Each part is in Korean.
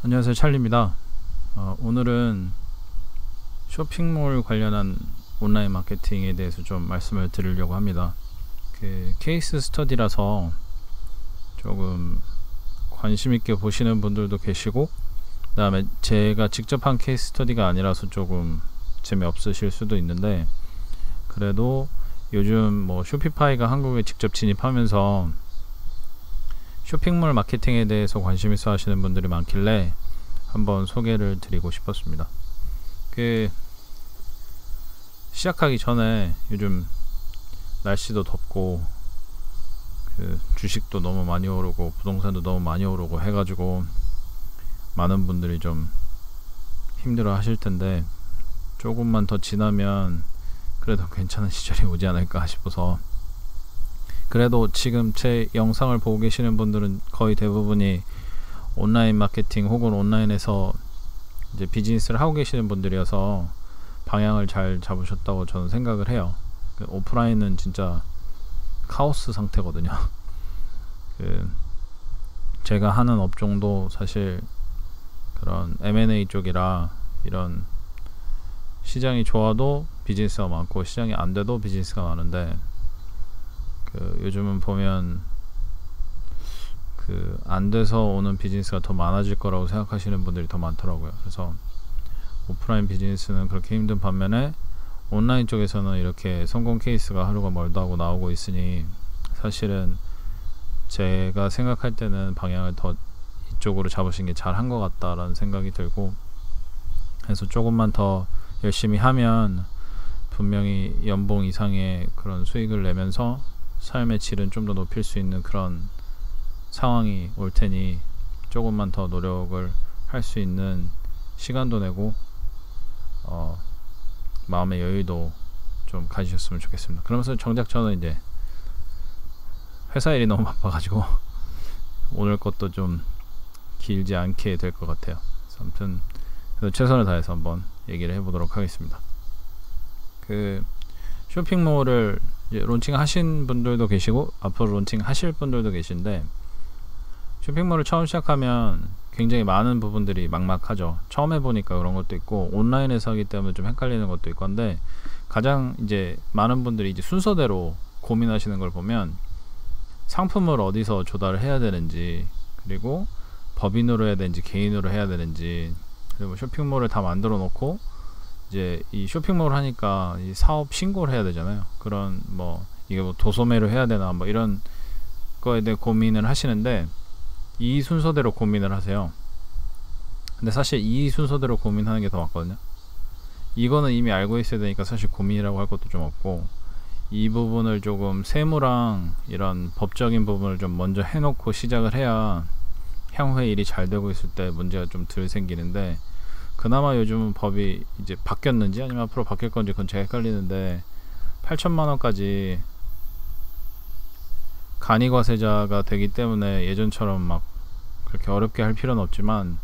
안녕하세요, 찰리입니다. 오늘은 쇼핑몰 관련한 온라인 마케팅에 대해서 좀 말씀을 드리려고 합니다. 케이스 스터디라서 조금 관심 있게 보시는 분들도 계시고, 그 다음에 제가 직접 한 케이스 스터디가 아니라서 조금 재미없으실 수도 있는데, 그래도 요즘 쇼피파이가 한국에 직접 진입하면서 쇼핑몰 마케팅에 대해서 관심 있어 하시는 분들이 많길래 한번 소개를 드리고 싶었습니다. 시작하기 전에 요즘 날씨도 덥고 주식도 너무 많이 오르고 부동산도 너무 많이 오르고 해가지고 많은 분들이 좀 힘들어 하실 텐데, 조금만 더 지나면 그래도 괜찮은 시절이 오지 않을까 싶어서, 그래도 지금 제 영상을 보고 계시는 분들은 거의 대부분이 온라인 마케팅 혹은 온라인에서 이제 비즈니스를 하고 계시는 분들이어서 방향을 잘 잡으셨다고 저는 생각을 해요. 오프라인은 진짜 카오스 상태거든요. 제가 하는 업종도 사실 그런 M&A 쪽이라, 이런 시장이 좋아도 비즈니스가 많고 시장이 안 돼도 비즈니스가 많은데, 요즘은 보면 안 돼서 오는 비즈니스가 더 많아질 거라고 생각하시는 분들이 더 많더라고요. 그래서 오프라인 비즈니스는 그렇게 힘든 반면에 온라인 쪽에서는 이렇게 성공 케이스가 하루가 멀다 하고 나오고 있으니, 사실은 제가 생각할 때는 방향을 더 이쪽으로 잡으신 게 잘한 것 같다라는 생각이 들고, 그래서 조금만 더 열심히 하면 분명히 연봉 이상의 그런 수익을 내면서 삶의 질은 좀 더 높일 수 있는 그런 상황이 올 테니, 조금만 더 노력을 할 수 있는 시간도 내고 마음의 여유도 좀 가지셨으면 좋겠습니다. 그러면서 정작 저는 이제 회사 일이 너무 바빠가지고 오늘 것도 좀 길지 않게 될 것 같아요. 아무튼 최선을 다해서 한번 얘기를 해보도록 하겠습니다. 쇼핑몰을 이제 론칭 하신 분들도 계시고 앞으로 론칭 하실 분들도 계신데, 쇼핑몰을 처음 시작하면 굉장히 많은 부분들이 막막하죠. 처음 해보니까 그런 것도 있고, 온라인에서 하기 때문에 좀 헷갈리는 것도 있고 한데, 가장 이제 많은 분들이 이제 순서대로 고민하시는 걸 보면, 상품을 어디서 조달을 해야 되는지, 그리고 법인으로 해야 되는지 개인으로 해야 되는지, 그리고 쇼핑몰을 다 만들어 놓고 이제 이 쇼핑몰을 하니까 이 사업 신고를 해야 되잖아요. 그런 이게 도소매로 해야 되나 이런 거에 대해 고민을 하시는데, 이 순서대로 고민을 하세요. 근데 사실 이 순서대로 고민하는 게 더 맞거든요. 이거는 이미 알고 있어야 되니까 사실 고민이라고 할 것도 좀 없고, 이 부분을 조금 세무랑 이런 법적인 부분을 좀 먼저 해놓고 시작을 해야 향후에 일이 잘 되고 있을 때 문제가 좀 덜 생기는데, 그나마 요즘은 법이 이제 바뀌었는지 아니면 앞으로 바뀔 건지 그건 제가 헷갈리는데, 8천만 원까지 간이과세자가 되기 때문에 예전처럼 막 그렇게 어렵게 할 필요는 없지만,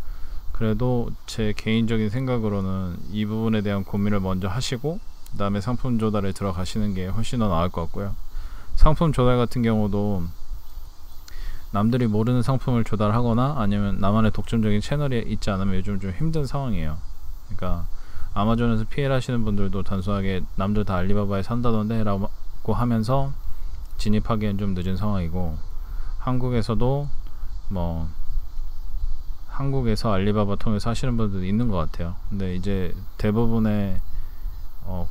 그래도 제 개인적인 생각으로는 이 부분에 대한 고민을 먼저 하시고 그 다음에 상품 조달에 들어가시는 게 훨씬 더 나을 것 같고요. 상품 조달 같은 경우도 남들이 모르는 상품을 조달하거나 아니면 나만의 독점적인 채널이 있지 않으면 요즘 좀 힘든 상황이에요. 그러니까 아마존에서 PL 하시는 분들도 단순하게 남들 다 알리바바에 산다던데 라고 하면서 진입하기엔 좀 늦은 상황이고, 한국에서도 한국에서 알리바바 통해서 하시는 분들도 있는 것 같아요. 근데 이제 대부분의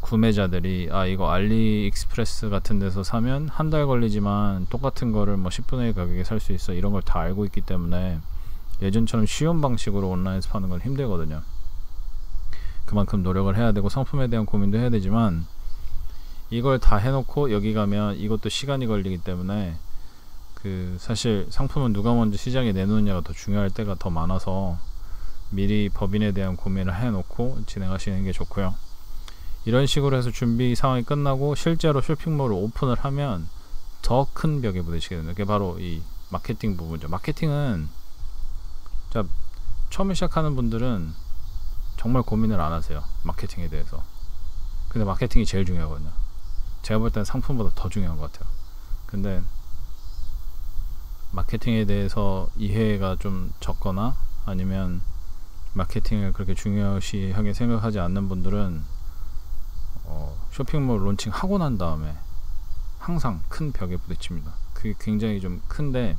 구매자들이 이거 알리익스프레스 같은 데서 사면 한 달 걸리지만 똑같은 거를 10분의 1 가격에 살 수 있어, 이런 걸 다 알고 있기 때문에 예전처럼 쉬운 방식으로 온라인에서 파는 건 힘들거든요. 그만큼 노력을 해야 되고 상품에 대한 고민도 해야 되지만, 이걸 다 해놓고 여기 가면 이것도 시간이 걸리기 때문에 사실 상품은 누가 먼저 시장에 내놓느냐가 더 중요할 때가 더 많아서 미리 법인에 대한 고민을 해놓고 진행하시는 게 좋고요. 이런 식으로 해서 준비 상황이 끝나고 실제로 쇼핑몰을 오픈을 하면 더 큰 벽에 부딪히게 됩니다. 그게 바로 이 마케팅 부분이죠. 마케팅은 처음에 시작하는 분들은 정말 고민을 안 하세요, 마케팅에 대해서. 근데 마케팅이 제일 중요하거든요. 제가 볼 때는 상품보다 더 중요한 것 같아요. 근데 마케팅에 대해서 이해가 좀 적거나 아니면 마케팅을 그렇게 중요시하게 생각하지 않는 분들은 쇼핑몰 론칭 하고 난 다음에 항상 큰 벽에 부딪힙니다. 그게 굉장히 좀 큰데,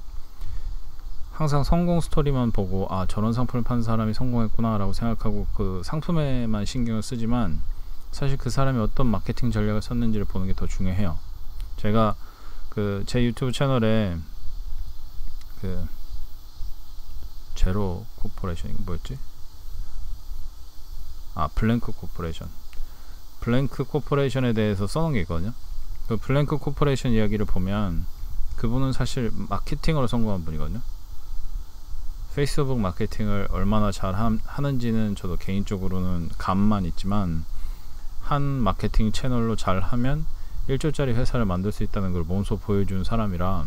항상 성공 스토리만 보고 아 저런 상품을 파는 사람이 성공했구나 라고 생각하고 그 상품에만 신경을 쓰지만, 사실 그 사람이 어떤 마케팅 전략을 썼는지를 보는 게 더 중요해요. 제가 제 유튜브 채널에 제로 코퍼레이션, 이거 뭐였지? 블랭크 코퍼레이션에 대해서 써놓은 게 있거든요. 그 블랭크 코퍼레이션 이야기를 보면 그분은 사실 마케팅으로 성공한 분이거든요. 페이스북 마케팅을 얼마나 잘 하는지는 저도 개인적으로는 감만 있지만, 한 마케팅 채널로 잘 하면 1조짜리 회사를 만들 수 있다는 걸 몸소 보여준 사람이라,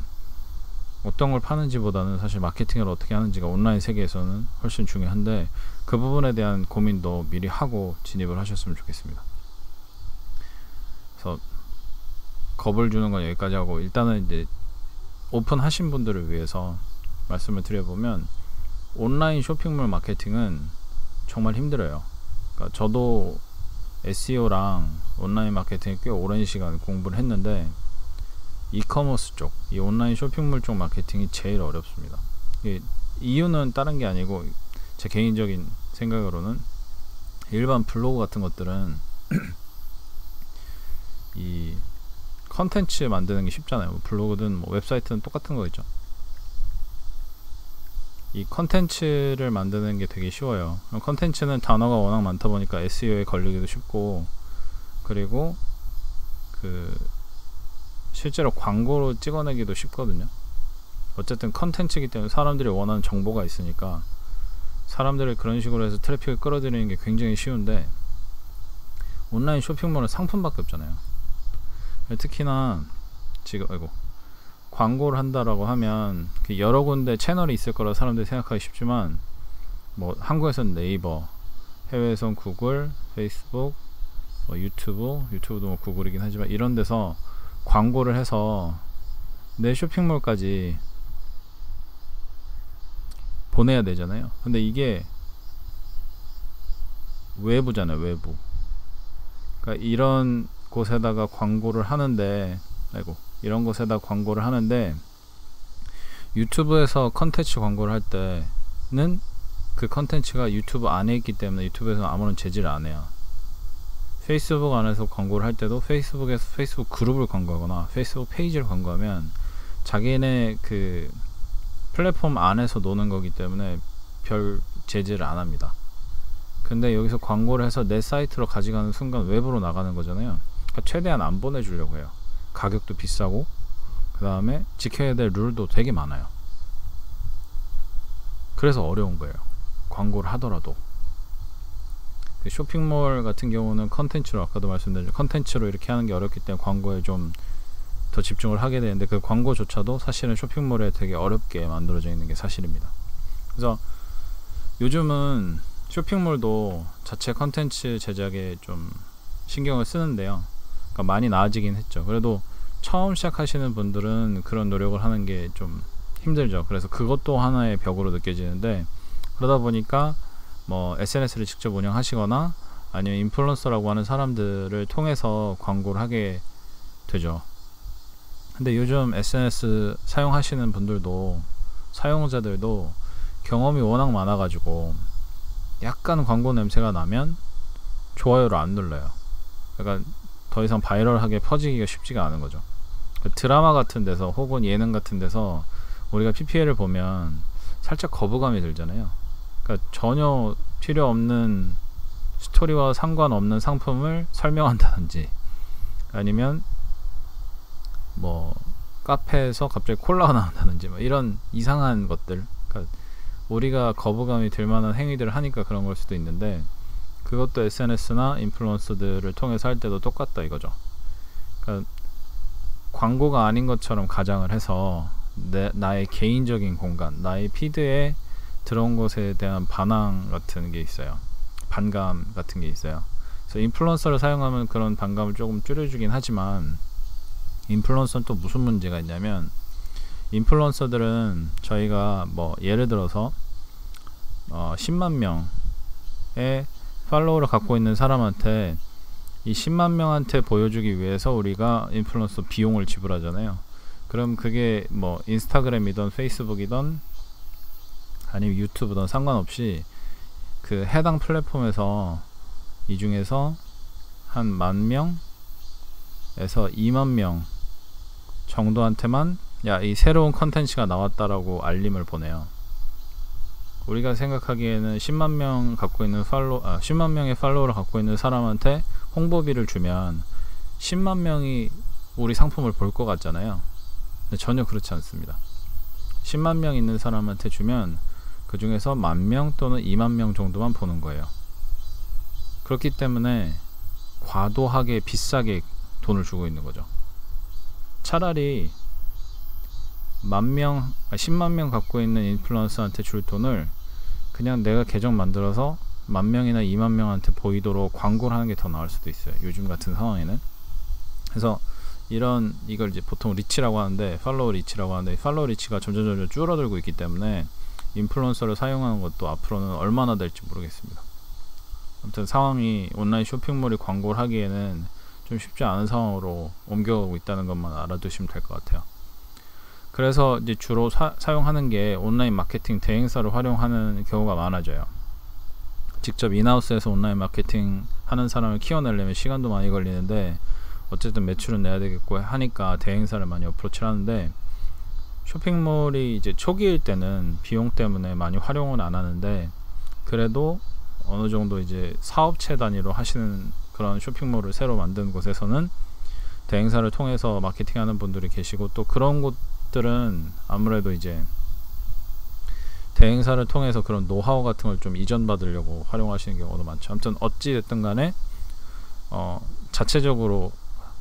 어떤 걸 파는지 보다는 사실 마케팅을 어떻게 하는지가 온라인 세계에서는 훨씬 중요한데, 그 부분에 대한 고민도 미리 하고 진입을 하셨으면 좋겠습니다. 그래서 겁을 주는 건 여기까지 하고, 일단은 이제 오픈하신 분들을 위해서 말씀을 드려보면, 온라인 쇼핑몰 마케팅은 정말 힘들어요. 그러니까 저도 SEO랑 온라인 마케팅에 꽤 오랜 시간 공부를 했는데, 이커머스 쪽, 이 온라인 쇼핑몰 쪽 마케팅이 제일 어렵습니다. 이유는 다른 게 아니고, 제 개인적인 생각으로는 일반 블로그 같은 것들은 이 컨텐츠 만드는 게 쉽잖아요. 블로그든 뭐 웹사이트는 똑같은 거 있죠. 이 컨텐츠를 만드는 게 되게 쉬워요. 컨텐츠는 단어가 워낙 많다 보니까 SEO에 걸리기도 쉽고, 그리고 실제로 광고로 찍어내기도 쉽거든요. 어쨌든 컨텐츠이기 때문에 사람들이 원하는 정보가 있으니까 사람들을 그런 식으로 해서 트래픽을 끌어들이는 게 굉장히 쉬운데, 온라인 쇼핑몰은 상품밖에 없잖아요. 특히나 지금 광고를 한다라고 하면 여러 군데 채널이 있을 거라 사람들이 생각하기 쉽지만, 뭐 한국에서는 네이버, 해외에선 구글, 페이스북, 유튜브도 뭐 구글이긴 하지만, 이런 데서 광고를 해서 내 쇼핑몰까지 보내야 되잖아요. 근데 이게 외부잖아요, 외부. 그러니까 이런 곳에다가 광고를 하는데, 유튜브에서 컨텐츠 광고를 할 때는 그 컨텐츠가 유튜브 안에 있기 때문에 유튜브에서는 아무런 제지를 안 해요. 페이스북 안에서 광고를 할 때도 페이스북에서 페이스북 그룹을 광고하거나 페이스북 페이지를 광고하면 자기네 그 플랫폼 안에서 노는 거기 때문에 별 제지를 안 합니다. 근데 여기서 광고를 해서 내 사이트로 가져가는 순간 외부로 나가는 거잖아요. 그러니까 최대한 안 보내주려고 해요. 가격도 비싸고, 그 다음에 지켜야 될 룰도 되게 많아요. 그래서 어려운 거예요, 광고를 하더라도. 쇼핑몰 같은 경우는 컨텐츠로, 아까도 말씀드렸죠, 컨텐츠로 이렇게 하는 게 어렵기 때문에 광고에 좀 더 집중을 하게 되는데, 그 광고조차도 사실은 쇼핑몰에 되게 어렵게 만들어져 있는 게 사실입니다. 그래서 요즘은 쇼핑몰도 자체 컨텐츠 제작에 좀 신경을 쓰는데요. 그러니까 많이 나아지긴 했죠. 그래도 처음 시작하시는 분들은 그런 노력을 하는 게 좀 힘들죠. 그래서 그것도 하나의 벽으로 느껴지는데, 그러다 보니까 뭐 SNS를 직접 운영하시거나 아니면 인플루언서라고 하는 사람들을 통해서 광고를 하게 되죠. 근데 요즘 SNS 사용하시는 분들도, 사용자들도 경험이 워낙 많아가지고 약간 광고 냄새가 나면 좋아요를 안 눌러요. 그러니까 더 이상 바이럴하게 퍼지기가 쉽지가 않은 거죠. 드라마 같은 데서 혹은 예능 같은 데서 우리가 PPL을 보면 살짝 거부감이 들잖아요. 그러니까 전혀 필요 없는 스토리와 상관없는 상품을 설명한다든지, 아니면 뭐 카페에서 갑자기 콜라가 나온다든지, 뭐 이런 이상한 것들, 그러니까 우리가 거부감이 들 만한 행위들을 하니까 그런 걸 수도 있는데, 그것도 SNS나 인플루언서들을 통해서 할 때도 똑같다 이거죠. 그러니까 광고가 아닌 것처럼 가장을 해서 나의 개인적인 공간, 나의 피드에 들어온 것에 대한 반항 같은 게 있어요. 반감 같은 게 있어요. 그래서 인플루언서를 사용하면 그런 반감을 조금 줄여주긴 하지만, 인플루언서는 또 무슨 문제가 있냐면, 인플루언서들은 저희가 뭐 예를 들어서 10만 명 팔로워를 갖고 있는 사람한테 이 10만 명한테 보여주기 위해서 우리가 인플루언서 비용을 지불하잖아요. 그럼 그게 뭐 인스타그램이든 페이스북이든 아니면 유튜브든 상관없이 그 해당 플랫폼에서 이 중에서 한 10,000명에서 20,000명 정도한테만 야, 이 새로운 컨텐츠가 나왔다라고 알림을 보내요. 우리가 생각하기에는 10만 명 갖고 있는 10만 명의 팔로워를 갖고 있는 사람한테 홍보비를 주면 10만 명이 우리 상품을 볼 것 같잖아요. 근데 전혀 그렇지 않습니다. 10만 명 있는 사람한테 주면 그 중에서 10,000명 또는 20,000명 정도만 보는 거예요. 그렇기 때문에 과도하게 비싸게 돈을 주고 있는 거죠. 차라리 10만 명 갖고 있는 인플루언서한테 줄 돈을 그냥 내가 계정 만들어서 10,000명이나 20,000명한테 보이도록 광고를 하는 게 더 나을 수도 있어요. 요즘 같은 상황에는. 그래서 이걸 이제 보통 리치라고 하는데, 팔로워 리치라고 하는데, 팔로워 리치가 점점 줄어들고 있기 때문에 인플루언서를 사용하는 것도 앞으로는 얼마나 될지 모르겠습니다. 아무튼 상황이 온라인 쇼핑몰이 광고를 하기에는 좀 쉽지 않은 상황으로 옮겨가고 있다는 것만 알아두시면 될 것 같아요. 그래서 이제 주로 사용하는 게 온라인 마케팅 대행사를 활용하는 경우가 많아져요. 직접 인하우스에서 온라인 마케팅 하는 사람을 키워내려면 시간도 많이 걸리는데 어쨌든 매출은 내야 되겠고 하니까 대행사를 많이 어프로치를 하는데, 쇼핑몰이 이제 초기일 때는 비용 때문에 많이 활용을 안 하는데, 그래도 어느 정도 이제 사업체 단위로 하시는 그런 쇼핑몰을 새로 만든 곳에서는 대행사를 통해서 마케팅하는 분들이 계시고, 또 그런 곳들은 아무래도 이제 대행사를 통해서 그런 노하우 같은 걸 좀 이전받으려고 활용하시는 경우도 많죠. 아무튼 어찌 됐든 간에 자체적으로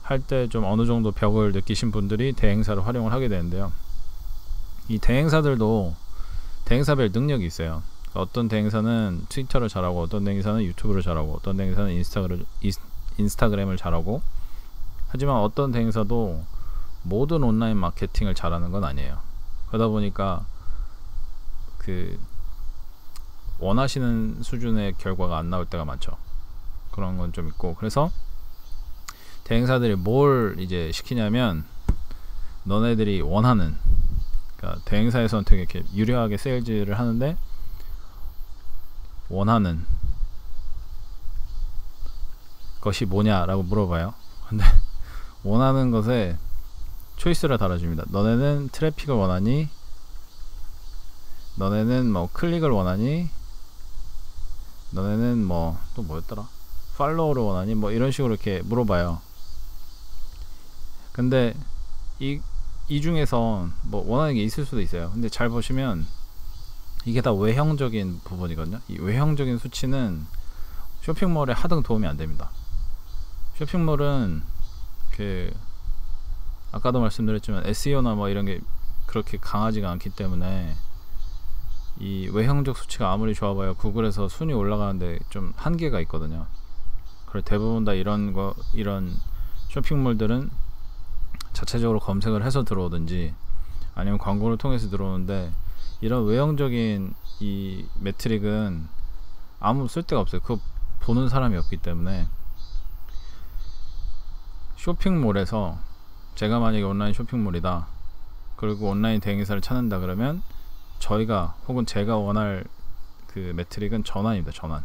할 때 좀 어느 정도 벽을 느끼신 분들이 대행사를 활용을 하게 되는데요. 이 대행사들도 대행사별 능력이 있어요. 어떤 대행사는 트위터를 잘하고, 어떤 대행사는 유튜브를 잘하고, 어떤 대행사는 인스타그램을 잘하고, 하지만 어떤 대행사도 모든 온라인 마케팅을 잘하는 건 아니에요. 그러다 보니까 원하시는 수준의 결과가 안 나올 때가 많죠. 그런 건 좀 있고, 그래서 대행사들이 뭘 이제 시키냐면, 너네들이 원하는, 그러니까 대행사에서는 되게 이렇게 유려하게 세일즈를 하는데, 원하는 것이 뭐냐라고 물어봐요. 근데 원하는 것에 초이스를 달아줍니다. 너네는 트래픽을 원하니? 너네는 뭐 클릭을 원하니? 너네는 뭐 또 뭐였더라? 팔로워를 원하니? 뭐 이런 식으로 이렇게 물어봐요. 근데 이 중에서 뭐 원하는 게 있을 수도 있어요. 근데 잘 보시면 이게 다 외형적인 부분이거든요. 이 외형적인 수치는 쇼핑몰에 하등 도움이 안 됩니다. 쇼핑몰은 아까도 말씀드렸지만 SEO나 뭐 이런 게 그렇게 강하지가 않기 때문에 이 외형적 수치가 아무리 좋아봐야 구글에서 순위 올라가는데 좀 한계가 있거든요. 그리고 대부분 다 이런 쇼핑몰들은 자체적으로 검색을 해서 들어오든지 아니면 광고를 통해서 들어오는데, 이런 외형적인 이 매트릭은 아무 쓸데가 없어요. 그거 보는 사람이 없기 때문에. 쇼핑몰에서 제가 만약에 온라인 쇼핑몰이다, 그리고 온라인 대행사를 찾는다 그러면 저희가 혹은 제가 원할 그 매트릭은 전환입니다. 전환.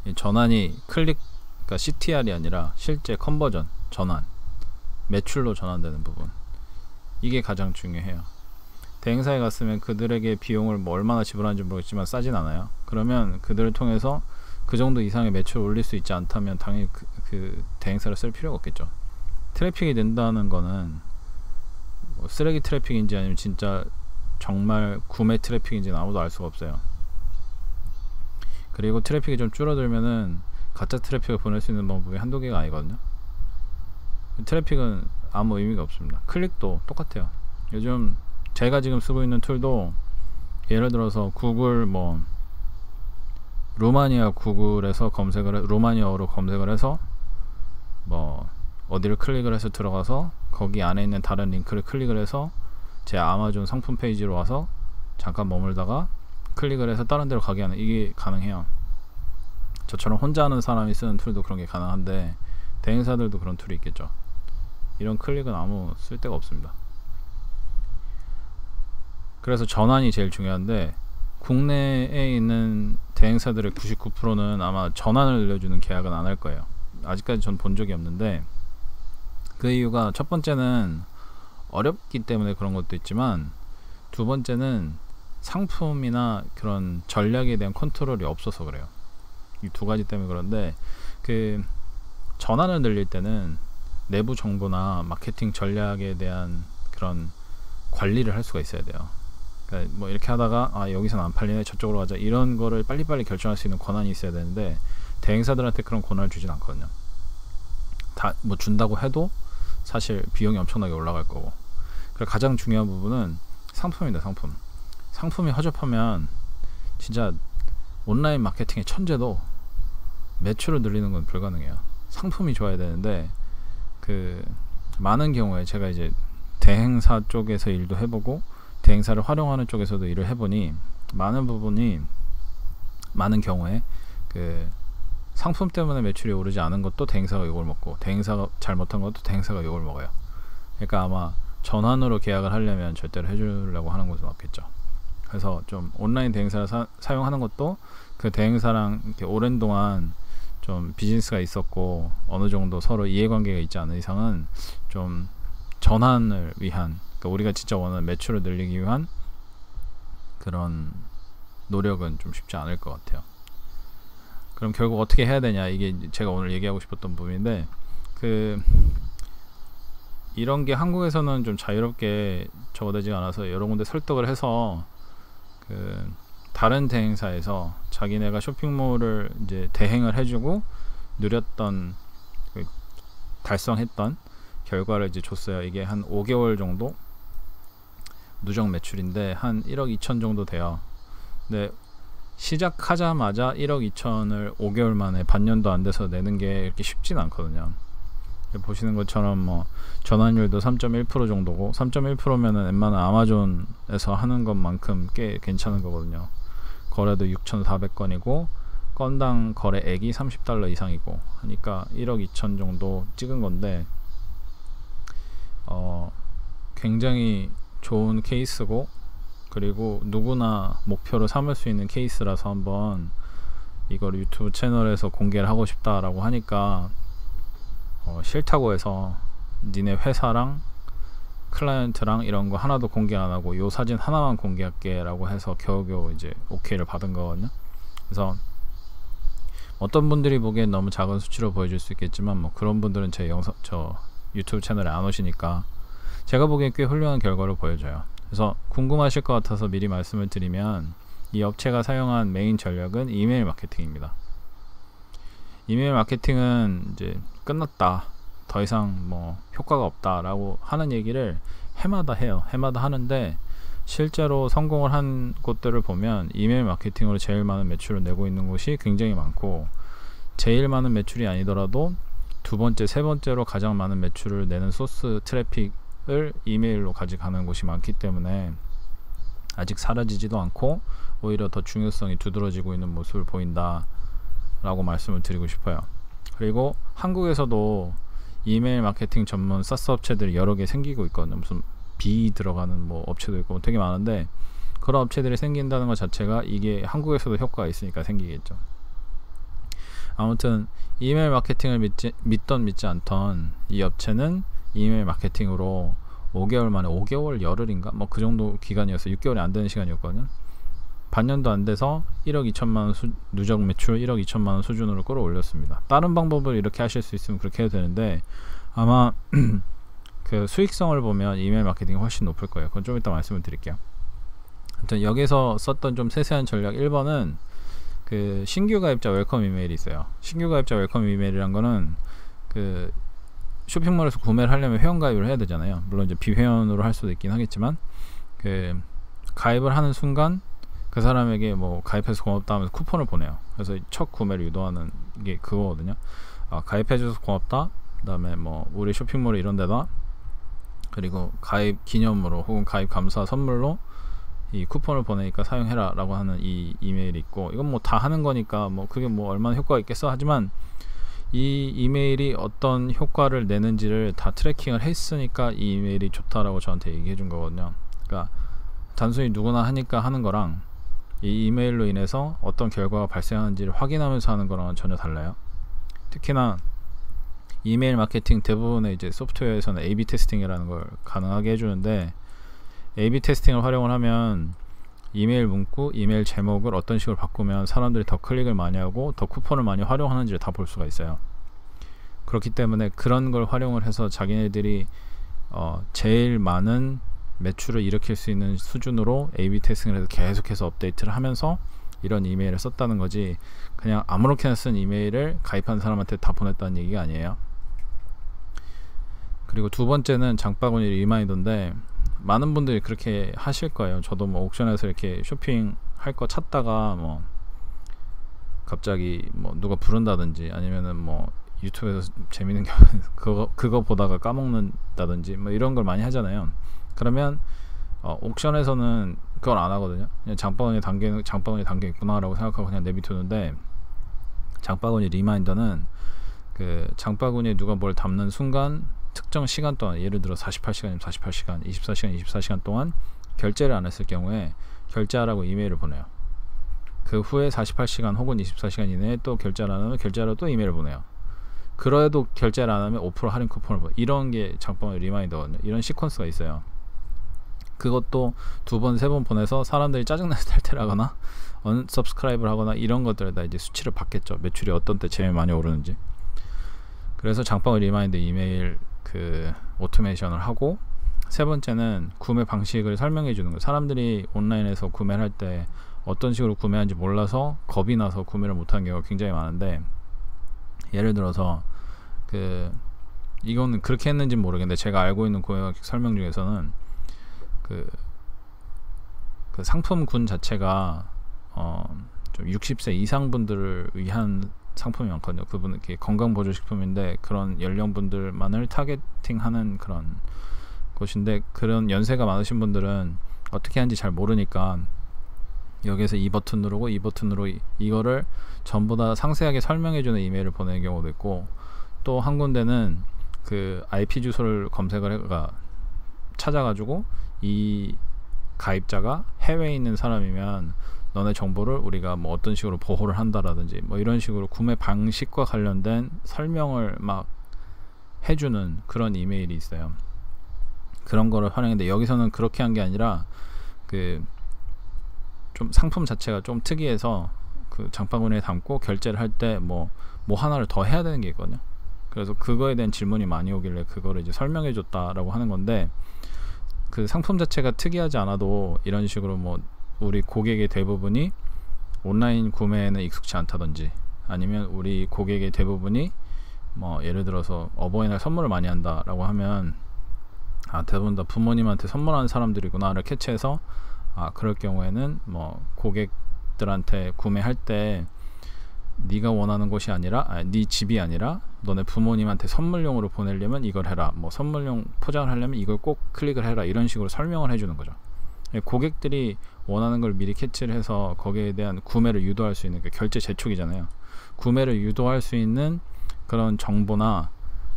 이 전환이 그러니까 CTR이 아니라 실제 컨버전, 전환, 매출로 전환되는 부분, 이게 가장 중요해요. 대행사에 갔으면 그들에게 비용을 뭐 얼마나 지불하는지 모르겠지만 싸진 않아요. 그러면 그들을 통해서 그 정도 이상의 매출을 올릴 수 있지 않다면 당연히 그 대행사를 쓸 필요가 없겠죠. 트래픽이 된다는 거는 뭐 쓰레기 트래픽인지 아니면 진짜 정말 구매 트래픽인지는 아무도 알 수가 없어요. 그리고 트래픽이 좀 줄어들면은 가짜 트래픽을 보낼 수 있는 방법이 한두 개가 아니거든요. 트래픽은 아무 의미가 없습니다. 클릭도 똑같아요. 요즘 제가 지금 쓰고 있는 툴도 예를 들어서 구글 뭐 루마니아 구글에서 루마니아어로 검색을 해서 뭐 어디를 클릭을 해서 들어가서 거기 안에 있는 다른 링크를 클릭을 해서 제 아마존 상품 페이지로 와서 잠깐 머물다가 클릭을 해서 다른 데로 가게 하는, 이게 가능해요. 저처럼 혼자 하는 사람이 쓰는 툴도 그런 게 가능한데 대행사들도 그런 툴이 있겠죠. 이런 클릭은 아무 쓸데가 없습니다. 그래서 전환이 제일 중요한데 국내에 있는 대행사들의 99%는 아마 전환을 늘려주는 계약은 안 할 거예요. 아직까지 전 본 적이 없는데, 그 이유가 첫 번째는 어렵기 때문에 그런 것도 있지만, 두 번째는 상품이나 그런 전략에 대한 컨트롤이 없어서 그래요. 이 두 가지 때문에 그런데, 그 전환을 늘릴 때는 내부 정보나 마케팅 전략에 대한 그런 관리를 할 수가 있어야 돼요. 그러니까 뭐 이렇게 하다가 여기서는 안 팔리네, 저쪽으로 가자, 이런 거를 빨리빨리 결정할 수 있는 권한이 있어야 되는데 대행사들한테 그런 권한을 주진 않거든요. 다 뭐 준다고 해도 사실 비용이 엄청나게 올라갈 거고. 그래서 가장 중요한 부분은 상품입니다. 상품이 허접하면 진짜 온라인 마케팅의 천재도 매출을 늘리는 건 불가능해요. 상품이 좋아야 되는데, 그 많은 경우에 제가 이제 대행사 쪽에서 일도 해보고 대행사를 활용하는 쪽에서도 일을 해보니 많은 경우에 그 상품 때문에 매출이 오르지 않은 것도 대행사가 욕을 먹고, 대행사가 잘못한 것도 대행사가 욕을 먹어요. 그러니까 아마 전환으로 계약을 하려면 절대로 해주려고 하는 곳은 없겠죠. 그래서 좀 온라인 대행사를 사용하는 것도 그 대행사랑 이렇게 오랜 동안 좀 비즈니스가 있었고 어느 정도 서로 이해관계가 있지 않은 이상은 좀 전환을 위한, 그러니까 우리가 진짜 원하는 매출을 늘리기 위한 그런 노력은 좀 쉽지 않을 것 같아요. 그럼 결국 어떻게 해야 되냐, 이게 제가 오늘 얘기하고 싶었던 부분인데, 이런 게 한국에서는 좀 자유롭게 적어되지 않아서 여러 군데 설득을 해서 다른 대행사에서 자기네가 쇼핑몰을 이제 대행을 해주고 누렸던 달성했던 결과를 이제 줬어요. 이게 한 5개월 정도 누적 매출인데 한 1억 2천 정도 돼요. 근데 시작하자마자 1억 2천을 5개월 만에, 반년도 안 돼서 내는 게 이렇게 쉽진 않거든요. 보시는 것처럼 뭐 전환율도 3.1% 정도고, 3.1%면은 웬만한 아마존에서 하는 것만큼 꽤 괜찮은 거거든요. 거래도 6,400건이고 건당 거래액이 $30 이상이고 하니까 1억 2천 정도 찍은 건데, 굉장히 좋은 케이스고, 그리고 누구나 목표로 삼을 수 있는 케이스라서 한번 이걸 유튜브 채널에서 공개를 하고 싶다라고 하니까 싫다고 해서 니네 회사랑 클라이언트랑 이런 거 하나도 공개 안 하고 요 사진 하나만 공개할게 라고 해서 겨우겨우 이제 오케이를 받은 거거든요. 그래서 어떤 분들이 보기엔 너무 작은 수치로 보여줄 수 있겠지만, 뭐 그런 분들은 저 유튜브 채널에 안 오시니까 제가 보기엔 꽤 훌륭한 결과를 보여줘요. 그래서 궁금하실 것 같아서 미리 말씀을 드리면, 이 업체가 사용한 메인 전략은 이메일 마케팅입니다. 이메일 마케팅은 이제 끝났다, 더 이상 뭐 효과가 없다 라고 하는 얘기를 해마다 해요. 해마다 하는데 실제로 성공을 한 곳들을 보면 이메일 마케팅으로 제일 많은 매출을 내고 있는 곳이 굉장히 많고, 제일 많은 매출이 아니더라도 두 번째, 세 번째로 가장 많은 매출을 내는 소스 트래픽을 이메일로 가져가는 곳이 많기 때문에 아직 사라지지도 않고 오히려 더 중요성이 두드러지고 있는 모습을 보인다 라고 말씀을 드리고 싶어요. 그리고 한국에서도 이메일 마케팅 전문 사스 업체들이 여러 개 생기고 있거든요. 무슨 B 들어가는 뭐 업체도 있고 되게 많은데, 그런 업체들이 생긴다는 것 자체가 이게 한국에서도 효과가 있으니까 생기겠죠. 아무튼 이메일 마케팅을 믿던 믿지 않던 이 업체는 이메일 마케팅으로 5개월 만에, 5개월 열흘인가 뭐 그 정도 기간이어서 6개월이 안 되는 시간이었거든요. 반년도 안 돼서 1억 2천만 원 누적 매출 1억 2천만 원 수준으로 끌어올렸습니다. 다른 방법을 이렇게 하실 수 있으면 그렇게 해도 되는데, 아마 그 수익성을 보면 이메일 마케팅이 훨씬 높을 거예요. 그건 좀 이따 말씀을 드릴게요. 아무튼 여기서 썼던 좀 세세한 전략 1번은 그 신규 가입자 웰컴 이메일이 있어요. 신규 가입자 웰컴 이메일이란 거는 그 쇼핑몰에서 구매를 하려면 회원 가입을 해야 되잖아요. 물론 이제 비회원으로 할 수도 있긴 하겠지만, 그 가입을 하는 순간 그 사람에게 뭐 가입해서 고맙다 하면서 쿠폰을 보내요. 그래서 첫 구매를 유도하는 게 그거거든요. 가입해줘서 고맙다, 그 다음에 뭐 우리 쇼핑몰 이런 데다, 그리고 가입 기념으로 혹은 가입 감사 선물로 이 쿠폰을 보내니까 사용해라 라고 하는 이 이메일이 있고, 이건 뭐 다 하는 거니까 뭐 그게 뭐 얼마나 효과가 있겠어 하지만 이 이메일이 어떤 효과를 내는지를 다 트래킹을 했으니까 이 이메일이 좋다라고 저한테 얘기해 준 거거든요. 그러니까 단순히 누구나 하니까 하는 거랑 이 이메일로 인해서 어떤 결과가 발생하는지를 확인하면서 하는 거랑은 전혀 달라요. 특히나 이메일 마케팅 대부분의 이제 소프트웨어에서는 A/B 테스팅이라는 걸 가능하게 해주는데, A/B 테스팅을 활용을 하면 이메일 문구, 이메일 제목을 어떤 식으로 바꾸면 사람들이 더 클릭을 많이 하고 더 쿠폰을 많이 활용하는지를 다 볼 수가 있어요. 그렇기 때문에 그런 걸 활용을 해서 자기네들이 제일 많은 매출을 일으킬 수 있는 수준으로 A/B 테스팅을 해서 계속해서 업데이트를 하면서 이런 이메일을 썼다는 거지, 그냥 아무렇게나 쓴 이메일을 가입한 사람한테 다 보냈다는 얘기가 아니에요. 그리고 두 번째는 장바구니 리마인더인데, 많은 분들이 그렇게 하실 거예요. 저도 뭐 옥션에서 이렇게 쇼핑할 거 찾다가 뭐 갑자기 뭐 누가 부른다든지 아니면은 뭐 유튜브에서 재밌는 그거 보다가 까먹는다든지 뭐 이런 걸 많이 하잖아요. 그러면 옥션에서는 그걸 안 하거든요. 그냥 장바구니에 담겨 있구나라고 생각하고 그냥 내비두는데, 장바구니 리마인더는 그 장바구니에 누가 뭘 담는 순간 특정 시간 동안, 예를 들어 48시간이면 48시간, 24시간 24시간 동안 결제를 안 했을 경우에 결제하라고 이메일을 보내요. 그 후에 48시간 혹은 24시간 이내에 또 결제를 안 하면 결제하라고 또 이메일을 보내요. 그래도 결제를 안 하면 5% 할인 쿠폰을 보내요. 이런 게 장바구니 리마인더거든요. 이런 시퀀스가 있어요. 그것도 2번, 3번 보내서 사람들이 짜증나서 탈퇴를 하거나 언서브스크라이브를 하거나 이런 것들에다 이제 수치를 받겠죠. 매출이 어떤 때 제일 많이 오르는지. 그래서 장바구니 리마인더 이메일 그 오토메이션을 하고, 세 번째는 구매 방식을 설명해 주는 거예요. 사람들이 온라인에서 구매를 할 때 어떤 식으로 구매하는지 몰라서 겁이 나서 구매를 못하는 경우가 굉장히 많은데, 예를 들어서 이거는 그렇게 했는지 모르겠는데 제가 알고 있는 구매 방식 설명 중에서는 그 상품군 자체가 좀 60세 이상 분들을 위한 상품이 많거든요. 그분은 이렇게 건강보조식품인데 그런 연령분들만을 타겟팅하는 그런 곳인데, 그런 연세가 많으신 분들은 어떻게 하는지 잘 모르니까 여기에서 이 버튼 누르고 이 버튼 누르고 이거를 전부 다 상세하게 설명해주는 이메일을 보내는 경우도 있고, 또 한 군데는 그 IP 주소를 검색을 찾아가지고 이 가입자가 해외에 있는 사람이면 너네 정보를 우리가 뭐 어떤 식으로 보호를 한다라든지 뭐 이런 식으로 구매 방식과 관련된 설명을 막 해주는 그런 이메일이 있어요. 그런 거를 활용했는데, 여기서는 그렇게 한 게 아니라 그 좀 상품 자체가 좀 특이해서 그 장바구니에 담고 결제를 할 때 뭐 하나를 더 해야 되는 게 있거든요. 그래서 그거에 대한 질문이 많이 오길래 그거를 이제 설명해 줬다라고 하는 건데, 그 상품 자체가 특이하지 않아도 이런 식으로 뭐 우리 고객의 대부분이 온라인 구매에는 익숙치 않다든지, 아니면 우리 고객의 대부분이 뭐 예를 들어서 어버이날 선물을 많이 한다라고 하면 대부분 다 부모님한테 선물하는 사람들이구나를 캐치해서 그럴 경우에는 뭐 고객들한테 구매할 때 네가 원하는 곳이 아니라 네 집이 아니라 너네 부모님한테 선물용으로 보내려면 이걸 해라, 뭐 선물용 포장을 하려면 이걸 꼭 클릭을 해라, 이런 식으로 설명을 해주는 거죠. 고객들이 원하는 걸 미리 캐치를 해서 거기에 대한 구매를 유도할 수 있는, 결제 재촉이잖아요. 구매를 유도할 수 있는 그런 정보나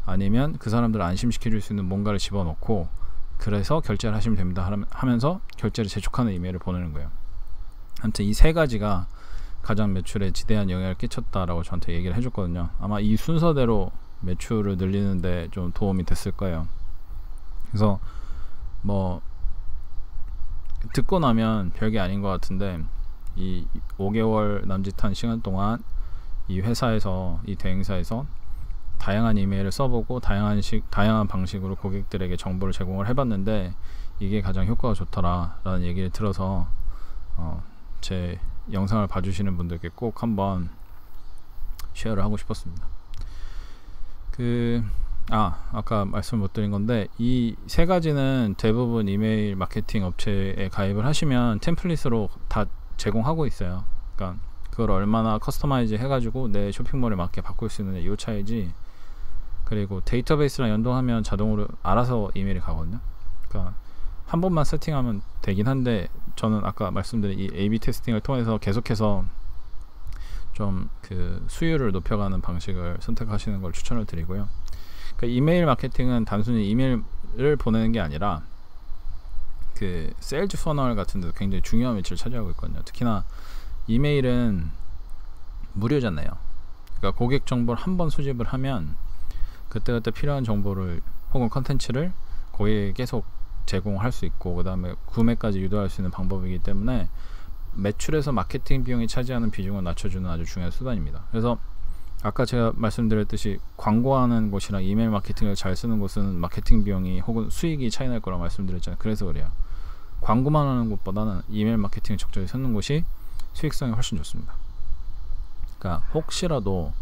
아니면 그 사람들을 안심시켜 줄 수 있는 뭔가를 집어넣고, 그래서 결제를 하시면 됩니다 하면서 결제를 재촉하는 이메일을 보내는 거예요. 아무튼 이 세 가지가 가장 매출에 지대한 영향을 끼쳤다라고 저한테 얘기를 해줬거든요. 아마 이 순서대로 매출을 늘리는데 좀 도움이 됐을 거예요. 그래서 뭐 듣고 나면 별게 아닌 것 같은데, 이 5개월 남짓한 시간 동안 이 회사에서, 이 대행사에서 다양한 이메일을 써보고 다양한 방식으로 고객들에게 정보를 제공을 해봤는데 이게 가장 효과가 좋더라라는 얘기를 들어서 제 영상을 봐주시는 분들께 꼭 한번 쉐어를 하고 싶었습니다. 아까 말씀 못 드린 건데, 이 세 가지는 대부분 이메일 마케팅 업체에 가입을 하시면 템플릿으로 다 제공하고 있어요. 그러니까 그걸 얼마나 커스터마이즈 해가지고 내 쇼핑몰에 맞게 바꿀 수 있느냐, 이 차이지. 그리고 데이터베이스랑 연동하면 자동으로 알아서 이메일이 가거든요. 그러니까 한 번만 세팅하면 되긴 한데 저는 아까 말씀드린 이 A/B 테스팅을 통해서 계속해서 좀 그 수율을 높여가는 방식을 선택하시는 걸 추천을 드리고요. 그러니까 이메일 마케팅은 단순히 이메일을 보내는 게 아니라 그 세일즈 퍼널 같은 데도 굉장히 중요한 위치를 차지하고 있거든요. 특히나 이메일은 무료잖아요. 그러니까 고객 정보를 한번 수집을 하면 그때그때 필요한 정보를 혹은 컨텐츠를 고객에게 계속 제공할 수 있고, 그 다음에 구매까지 유도할 수 있는 방법이기 때문에 매출에서 마케팅 비용이 차지하는 비중을 낮춰주는 아주 중요한 수단입니다. 그래서 아까 제가 말씀드렸듯이 광고하는 곳이랑 이메일 마케팅을 잘 쓰는 곳은 마케팅 비용이 혹은 수익이 차이 날 거라고 말씀드렸잖아요. 그래서 그래요. 광고만 하는 곳보다는 이메일 마케팅을 적절히 쓰는 곳이 수익성이 훨씬 좋습니다. 그러니까 혹시라도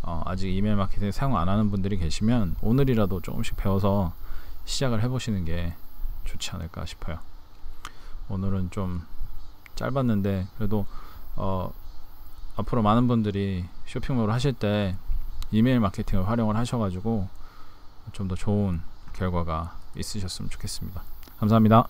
아직 이메일 마케팅 사용 안 하는 분들이 계시면 오늘이라도 조금씩 배워서 시작을 해보시는 게 좋지 않을까 싶어요. 오늘은 좀 짧았는데 그래도 앞으로 많은 분들이 쇼핑몰을 하실 때 이메일 마케팅을 활용을 하셔가지고 좀 더 좋은 결과가 있으셨으면 좋겠습니다. 감사합니다.